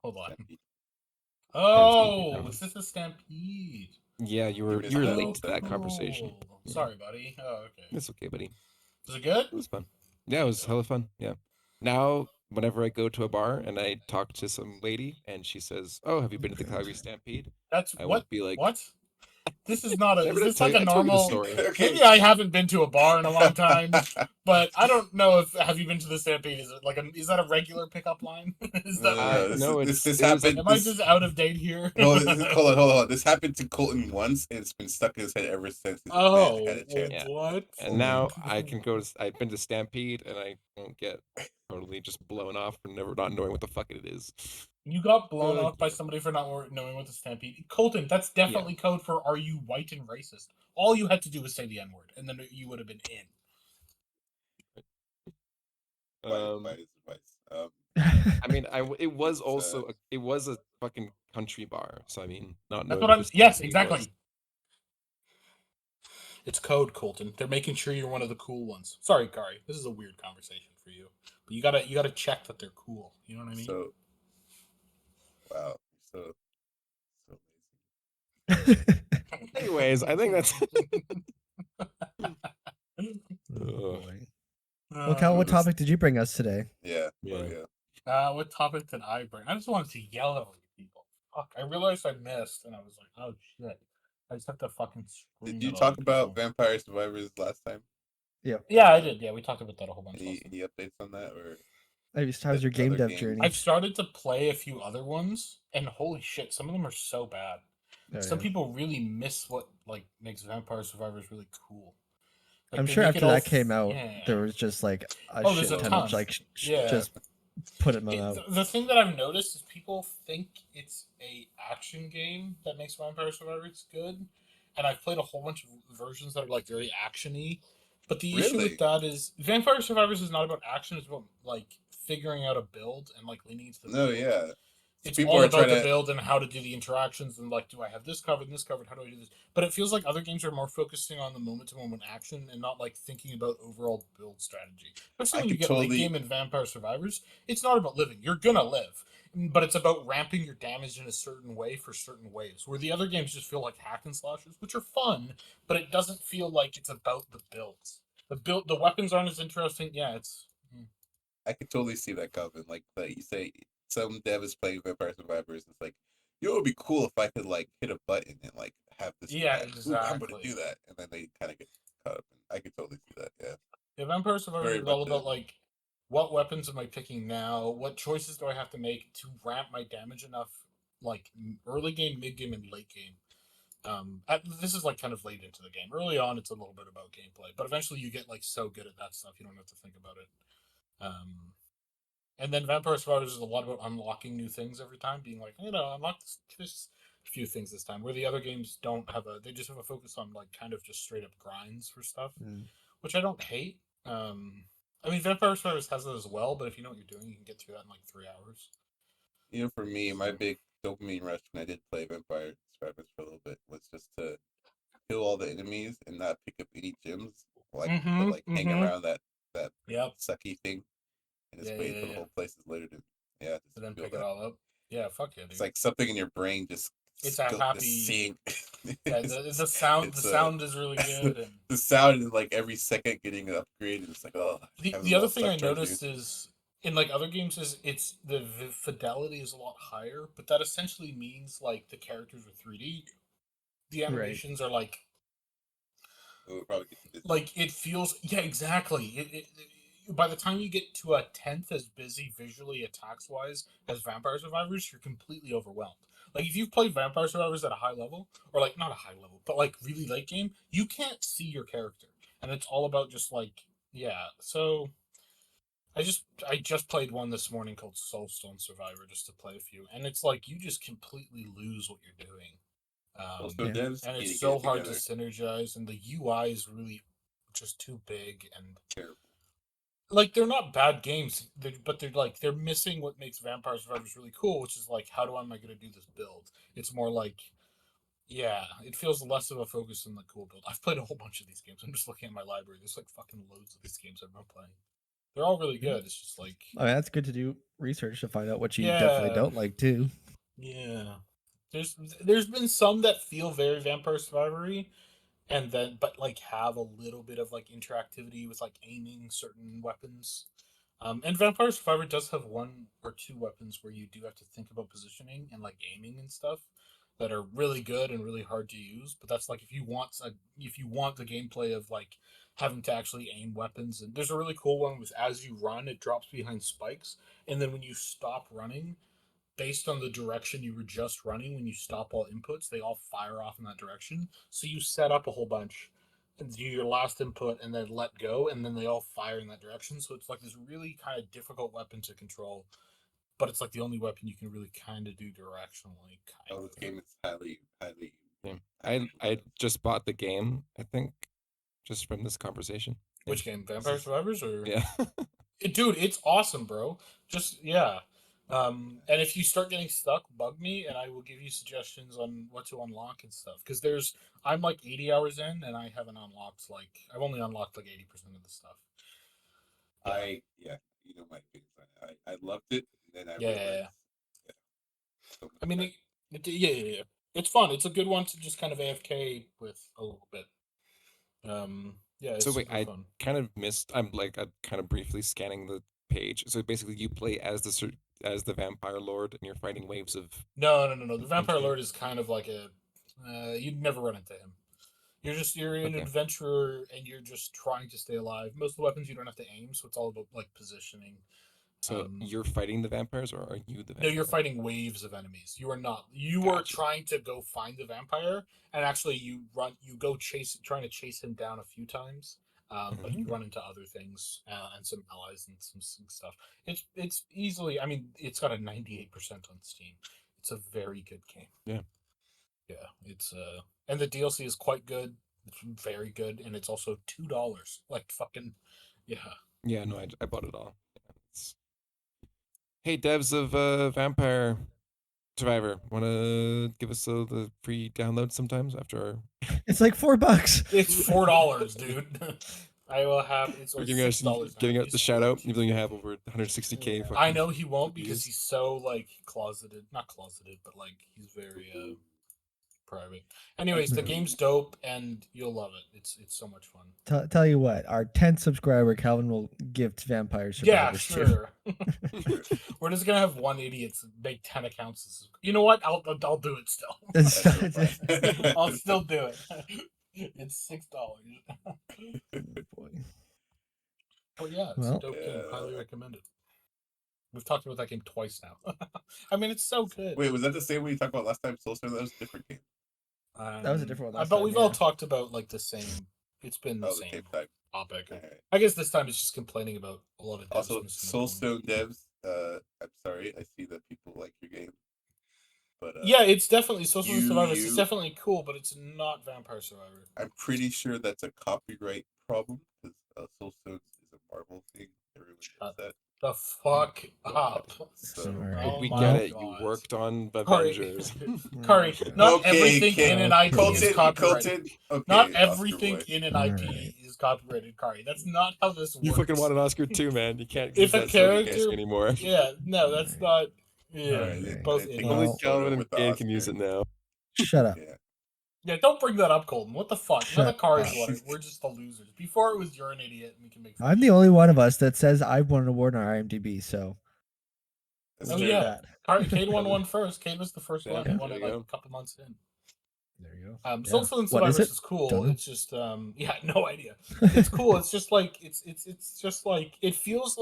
Hold on. Stampede. Stampede. Oh, is this a Stampede? Yeah, you were Even if late it's to that conversation. Cool. Yeah. Sorry, buddy. Oh, okay. It's okay, buddy. Was it good? It was fun. Yeah, it was hella fun. Yeah. Now, whenever I go to a bar and I talk to some lady and she says, "Oh, have you been to the Calgary Stampede?" That's I what? won't be like, What? This is not a. Never Is did I this tell like you? a I told you the normal? story. Okay. Maybe I haven't been to a bar in a long time, but I don't know if have you been to the Stampede? Is it like a? Is that a regular pickup line? Is that? No, Like, No, this it was like happened. am I This, just out of date here? hold on. This happened to Kolton once, and it's been stuck in his head ever since. He's like, man, I had Oh, a chance. Yeah. what? And now I can go to. I've been to Stampede and I won't get totally just blown off for never not knowing what the fuck it is. You got blown Oh, off by yeah. somebody for not knowing what the Stampede. Colton, that's definitely code for "Are you white and racist?" All you had to do was say the N word, and then you would have been in. Why is advice? I mean, it was It's, also it was a fucking country bar, so I mean, not That's knowing what what I'm. the Yes, Stampede exactly. was. It's code, Colton. They're making sure you're one of the cool ones. Sorry, Khari. This is a weird conversation for you, but you gotta check that they're cool. You know what I mean? so wow, so Anyways, I think that's. Oh, boy. Uh, Well, Cal, what topic did you bring us today? yeah, Yeah. What topic did I bring? I just wanted to yell at people. Fuck! I realized I missed, and I was like, "Oh shit!" I just have to fucking scream. Did you at talk other about people. Vampire Survivors last time? Yeah. Yeah, I did. Yeah, we talked about that a whole bunch. Any Last time. any updates on that or How's your game other dev games? journey? I've started to play a few other ones, and holy shit, some of them are so bad. Oh, Some yeah. people really miss what like makes Vampire Survivors really cool. Like, I'm they sure make after it all that came out, yeah. there was just like a Oh, there's shit a ton ton. of like Yeah. just put them out. The thing that I've noticed is people think it's a action game that makes Vampire Survivors good, and I've played a whole bunch of versions that are like very actiony. But the issue Really? with that is Vampire Survivors is not about action; it's about like figuring out a build and like leaning into the No, build. yeah. It's People all are about trying the to. build and how to do the interactions and like, do I have this covered and this covered? How do I do this? But it feels like other games are more focusing on the moment to moment action and not like thinking about overall build strategy. Especially I when you could get late totally. game in Vampire Survivors, it's not about living. You're gonna live, but it's about ramping your damage in a certain way for certain waves. Where the other games just feel like hack and slashers, which are fun, but it doesn't feel like it's about the builds. The weapons aren't as interesting. Yeah, it's. I could totally see that coming. Like you say, some dev is playing Vampire Survivors. It's like, it would be cool if I could like hit a button and like have this. Yeah, Ooh, I'm gonna exactly. do that, and then they kind of get caught up. I could totally see that. Yeah. Yeah, Vampire Survivors Very is all much about like what weapons am I picking now? What choices do I have to make to ramp my damage enough, like early game, mid game, and late game. This is like kind of late into the game. Early on, it's a little bit about gameplay, but eventually you get like so good at that stuff you don't have to think about it. And then Vampire Survivors is a lot about unlocking new things every time, being like, unlock this few things this time. Where the other games don't have they just have a focus on like kind of just straight up grinds for stuff, which I don't hate. I mean, Vampire Survivors has it as well, but if you know what you're doing, you can get through that in like 3 hours. For me, my big dopamine rush when I did play Vampire Survivors for a little bit was just to kill all the enemies and not pick up any gems, but hang around that Yep. sucky thing and just wait for the whole place is loaded and just and then feel pick that. it all up. Yeah, fuck yeah, dude. It's like something in your brain just it's a happy sync. Yeah, the sound sound is really good and the sound is like every second getting an upgrade and it's like, oh. The other thing I noticed is in like other games is it's the fidelity is a lot higher, but that essentially means like the characters are 3D. The animations are like it feels exactly. It by the time you get to a 10th as busy visually attacks wise as Vampire Survivors, you're completely overwhelmed. Like if you've played Vampire Survivors at a high level, or like not a high level, but like really late game, you can't see your character, and it's all about just like So I just played one this morning called Soulstone Survivor just to play a few, and it's like you just completely lose what you're doing. And it's so hard to synergize, and the UI is really just too big and terrible. Like they're not bad games, but they're missing what makes Vampire Survivors really cool, which is like how am I going to do this build? It's more like it feels less of a focus on the cool build. I've played a whole bunch of these games. I'm just looking at my library. There's like fucking loads of these games I've been playing. They're all really good. It's just like that's good to do research to find out what you definitely don't like too. Yeah. There's been some that feel very Vampire Survivor-y, and then but like have a little bit of like interactivity with like aiming certain weapons. And Vampire Survivor does have one or two weapons where you do have to think about positioning and like aiming and stuff that are really good and really hard to use. But that's like if you want the gameplay of like having to actually aim weapons. And there's a really cool one with as you run, it drops behind spikes, and then when you stop running, based on the direction you were just running, when you stop all inputs, they all fire off in that direction. So you set up a whole bunch and do your last input and then let go, and then they all fire in that direction. So it's like this really kind of difficult weapon to control, but it's like the only weapon you can really kind of do directionally. Oh, this game is highly, highly. Yeah. highly I just bought the game, I think, just from this conversation. Which game? Vampire Survivors or Yeah. Dude, it's awesome, bro. Just yeah. And if you start getting stuck, bug me, and I will give you suggestions on what to unlock and stuff. Because I'm like 80 hours in, and I haven't unlocked I've only unlocked like 80% of the stuff. Yeah, you know my opinions on it. I loved it, and then I Yeah. realized, yeah, so much I mean, better. yeah. It's fun. It's a good one to just kind of AFK with a little bit. Yeah, it's So wait, super I fun. kind of missed. I'm kind of briefly scanning the page. So basically, you play as the vampire lord, and you're fighting waves of. No. The Vampire infantry. Lord is kind of like you'd never run into him. You're an Okay. adventurer and you're just trying to stay alive. Most of the weapons you don't have to aim, so it's all about like positioning. So you're fighting the vampires, or are you the vampire? No, you're fighting waves of enemies. You are not. You are Gotcha. trying to go find the vampire, and actually you go trying to chase him down a few times. But you run into other things and some allies and some stuff. It's easily. I mean, it's got a 98% on Steam. It's a very good game. Yeah. Yeah, it's and the DLC is quite good. It's very good, and it's also $2. Like fucking, yeah. Yeah, no, I bought it all. Yeah, hey, devs of Vampire Survivor, want to give us the free download sometimes after our. It's like $4. It's $4, dude. I will have it's We're or giving us $6 now. giving out He's the shout out, huge. even though you have over 160K. Yeah. Fucking I know he won't because views. he's so like closeted, not closeted, but like he's very private. Anyways, the game's dope and you'll love it. It's so much fun. Tell you what, our 10th subscriber, Calvin, will gift Vampire Yeah, Survivors sure. We're just gonna have one idiot make 10 accounts. You know what? I'll do it still. to. I'll still do it. It's $6. Boy. But yeah, it's Well, a dope game. Highly recommend it. We've talked about that game twice now. I mean, it's so good. Wait, was that the same one you talked about last time? Soul Stone? That was a different game. That was a different one last But time, we've all yeah. talked about like the same. It's been the Oh, same same time. topic. Alright. I guess this time it's just complaining about a lot of devs Also, missing the Soul point. Stone devs. I'm sorry. I see that people like your game, but Yeah, it's definitely Social Survivors. It's you- definitely cool, but it's not Vampire Survivor. I'm pretty sure that's a copyright problem because Soul Stone is a Marvel thing. Everyone knows that. The fuck God. up. So Alright. We my get it. You God. worked on Khari, Avengers. Khari, not everything in an IP Kolton, is copyrighted. okay, Not Oscar everything boy. in an Alright. IP is copyrighted, Khari. That's not how this works. You fucking want an Oscar too, man. You can't If use a that character, character anymore. yeah, no, that's not. Yeah, Alright, both I think idiots. Only Well- Calvin with and the Gabe can Oscar. use it now. Shut up. Yeah. Yeah, don't bring that up, Kolton. What the fuck? Shut Now the Khari's up. won it. We're just the losers. Before it was you're an idiot and we can make fun I'm of the you. only one of us that says I won an award on IMDb, so. That's Oh we'll true. do yeah, that. Cade won one first. Cade was the first Yeah, one. He won there it you like go. a couple months in. There you go. Soul Stone What is Survivors it? is cool. Don't know. It's just yeah, no idea. It's cool. It's just like it's just like it feels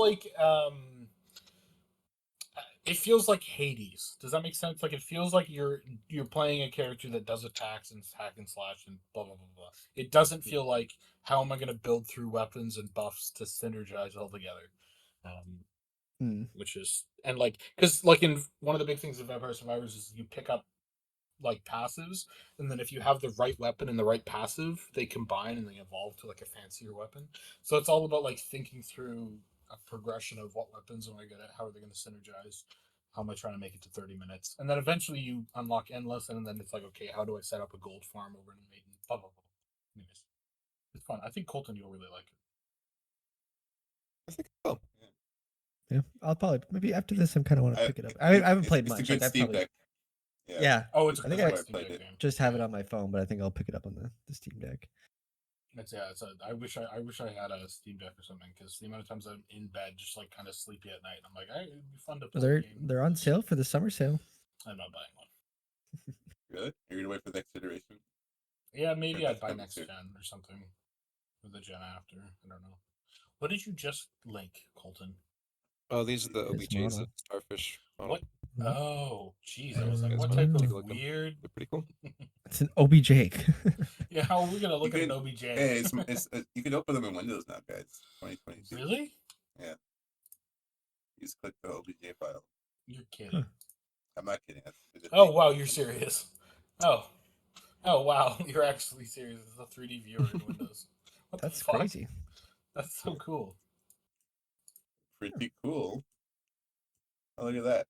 like Hades. Does that make sense? Like it feels like you're playing a character that does attacks and hack and slash and blah blah blah blah. It doesn't feel like how am I going to build through weapons and buffs to synergize all together. Which is and like because like in one of the big things of Vampire Survivors is you pick up like passives, and then if you have the right weapon and the right passive, they combine and they evolve to like a fancier weapon. So it's all about like thinking through a progression of what weapons am I good at, how are they going to synergize, how am I trying to make it to 30 minutes, and then eventually you unlock endless, and then it's like okay, how do I set up a gold farm over in Maiden? Blah blah blah. Anyways, it's fun. I think Kolton, you'll really like it. I think so. Yeah, I'll probably maybe after this. I'm kind of want to pick it up. I haven't played It's much. a good Like, I Steam probably deck. Yeah. Oh, it's a I think great I Steam Deck game. just have it on my phone, but I think I'll pick it up on the Steam Deck. I wish I had a Steam Deck or something, because the amount of times I'm in bed just like kind of sleepy at night, I'm like, it'd be fun to play. They're on sale for the summer sale. I'm not buying one. Really? You're gonna wait for the next iteration? Yeah, maybe Or I'd that's buy coming next soon? gen or something, or the gen after. I don't know. What did you just link, Colton? Oh, these are the This OBJs model. of Starfish model. What? Oh, jeez. I Yeah, was like, guys what wanna type take of a look at 'em? weird? They're pretty cool. It's an OBJ. Yeah, how are we gonna look You at an can- OBJ? Hey, you can open them in Windows now, guys. 2022. Really? Yeah. You just click the OBJ file. You're kidding. I'm not kidding. It's a Oh thing. wow, you're serious. Oh wow, you're actually serious. It's a 3D viewer in Windows. What That's the fuck? crazy. That's so cool. Pretty cool. Oh, look at that.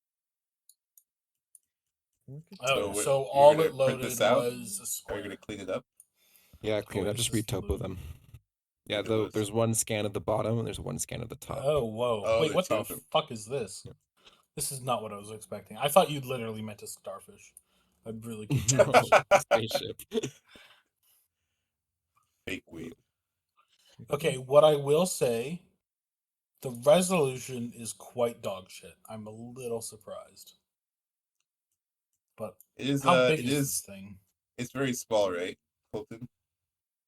Oh, what- so you're all gonna it print this loaded out? was a Are you square. gonna clean it up? Yeah, clean Oh, up. Just this is retopo blue. them. Yeah, Look at though those. there's one scan at the bottom and there's one scan at the top. Oh, whoa. Oh, Wait, they what the changed them. fuck is this? Yeah. This is not what I was expecting. I thought you'd literally meant a starfish. I really could No, tell. spaceship. Fake weed. Okay, what I will say, the resolution is quite dog shit. I'm a little surprised. But It is. how big It is is. this thing? It's very small, right, Kolton?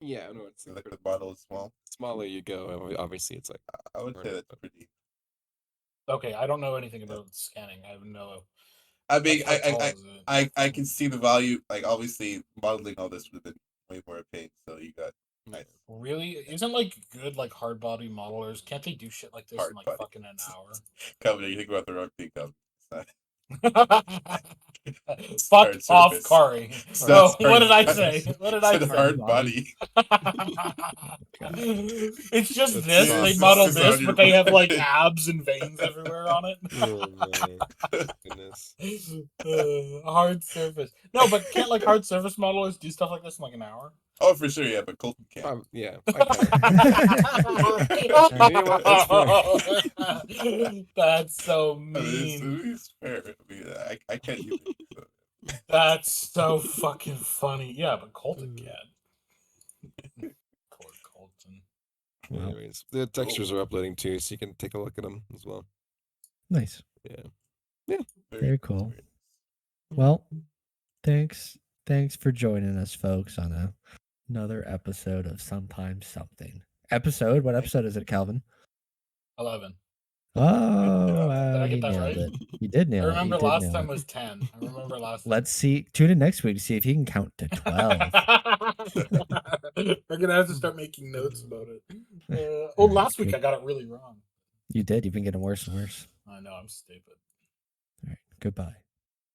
Yeah, no, it's Like the model is small. smaller you go. Obviously, it's like I would say Right, that's but- pretty. Okay, I don't know anything about scanning. I have no. I mean, Like, how tall is it? I can see the value. Like, obviously, modeling all this would have been way more pain. So you got nice. Really? Isn't like good like hard body modelers? Can't they do shit like this Hard in like body. fucking an hour? Calvin, you think about the wrong thing, Calvin. It's Fuck hard off, surface. Khari. It's No, not what did I hard- say? What did It's I a say? hard body. It's just That's this. soft. They It's model on this, your but they have like body. abs and veins everywhere on it. Oh my goodness. Hard surface. No, but can't like hard surface modelers do stuff like this in like an hour? Oh, for sure, yeah, but Kolton can't. Yeah, I can. You know what? That's so I mean, mean. it's fair. I mean, I can't even. So. That's so fucking funny. Yeah, but Kolton can. Poor Kolton. Wow. Anyways, the textures are uploading too, so you can take a look at them as well. Nice. Yeah. Very cool. nice. Well, thanks for joining us, folks, on another episode of Sometimes Something. Episode? What episode is it, Calvin? 11. Oh, Did wow, I get you that nailed right? it. You did I nail it. remember You did last nail time it. was 10. I remember last time. Let's see. Tune in next week to see if he can count to 12. We're gonna have to start making notes about it. Last week I got it really wrong. You did. You've been getting worse and worse. I know, I'm stupid. All right. Goodbye.